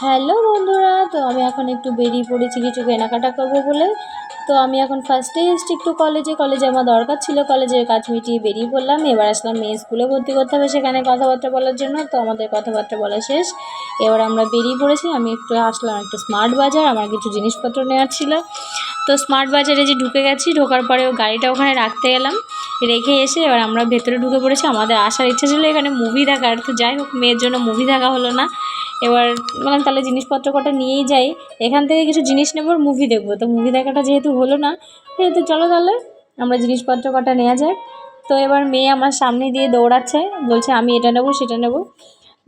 Hello বন্ধুরা, তো আমি এখন একটু বেরিয়ে পড়েছি কিছু কেনাকাটা করবো বলে। তো আমি এখন ফার্স্টেই এসেছি একটু কলেজে আমার দরকার ছিল, কলেজের কাজ মিটিয়ে বেরিয়ে পড়লাম। এবার আসলাম মেয়ে স্কুলে ভর্তি করতে হবে, সেখানে কথাবার্তা বলার জন্য। তো আমাদের কথাবার্তা বলা শেষ, এবার আমরা বেরিয়ে পড়েছি। আমি একটু আসলাম একটু স্মার্ট বাজার, আমার কিছু জিনিসপত্র নেওয়ার ছিল। তো স্মার্ট বাজারে যে ঢুকে গেছি, ঢোকার পরে গাড়িটা ওখানে রাখতে গেলাম, রেখে এসে এবার আমরা ভেতরে ঢুকে পড়েছি। আমাদের আসার ইচ্ছা ছিল এখানে মুভি দেখার, তো যাই হোক মেয়ের জন্য মুভি দেখা হলো না। এবার বললাম তাহলে জিনিসপত্র কটা নিয়েই যাই, এখান থেকে কিছু জিনিস নেবো আর মুভি দেখবো। তো মুভি দেখাটা যেহেতু হলো না, সেহেতু চলো তাহলে আমরা জিনিসপত্র কটা নেওয়া যায়। তো এবার মেয়ে আমার সামনে দিয়ে দৌড়াচ্ছে, বলছে আমি এটা নেবো সেটা নেবো।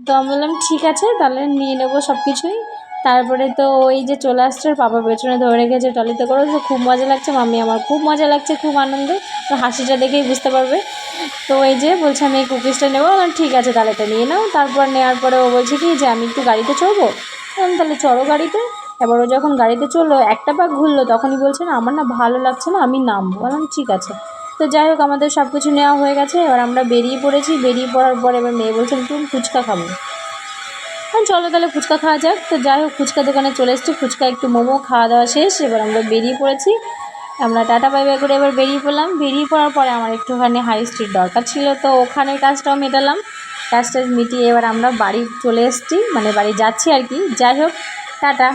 তো আমি বললাম ঠিক আছে তাহলে নিয়ে নেবো সব কিছুই। তারপরে তো ওই যে চলে আসছে, ওর পাপা পেছনে ধরে রেখেছে টলিতে করে। তো খুব মজা লাগছে, মাম্মি আমার খুব মজা লাগছে, খুব আনন্দ। তো হাসিটা দেখেই বুঝতে পারবে। তো এই যে বলছে আমি এই কুকিজটা নেবো, ঠিক আছে তাহলে এটা নিয়ে নাও। তারপর নেওয়ার পরে ও বলছে কি যে আমি একটু গাড়িতে চড়বো। তাহলে চড়ো গাড়িতে। এবার ও যখন গাড়িতে চললো, একটা পাক ঘুরলো, তখনই বলছে না আমার না ভালো লাগছে না, আমি নামবো। বললাম ঠিক আছে। তো যাই হোক আমাদের সব কিছু নেওয়া হয়ে গেছে, এবার আমরা বেরিয়ে পড়েছি। বেরিয়ে পড়ার পর এবার মেয়ে বলছে একটু ফুচকা খাবো। চলো তাহলে ফুচকা খাওয়া যাক। তো যাই হোক ফুচকা দোকানে চলে এসেছি, ফুচকা একটু মোমো খাওয়া দাওয়া শেষ, এবার আমরা বেরিয়ে পড়েছি। আমরা টাটা বাই বাই করে এবার বেরিয়ে পড়লাম। বেরিয়ে পড়ার পরে আমার একটুখানি হাই স্ট্রিট দরকার ছিল, তো ওখানের কাজটাও মেটালাম। কাজটা মিটিয়ে এবার আমরা বাড়ি চলে এসেছি, মানে বাড়ি যাচ্ছি আর কি। যাই হোক টাটা।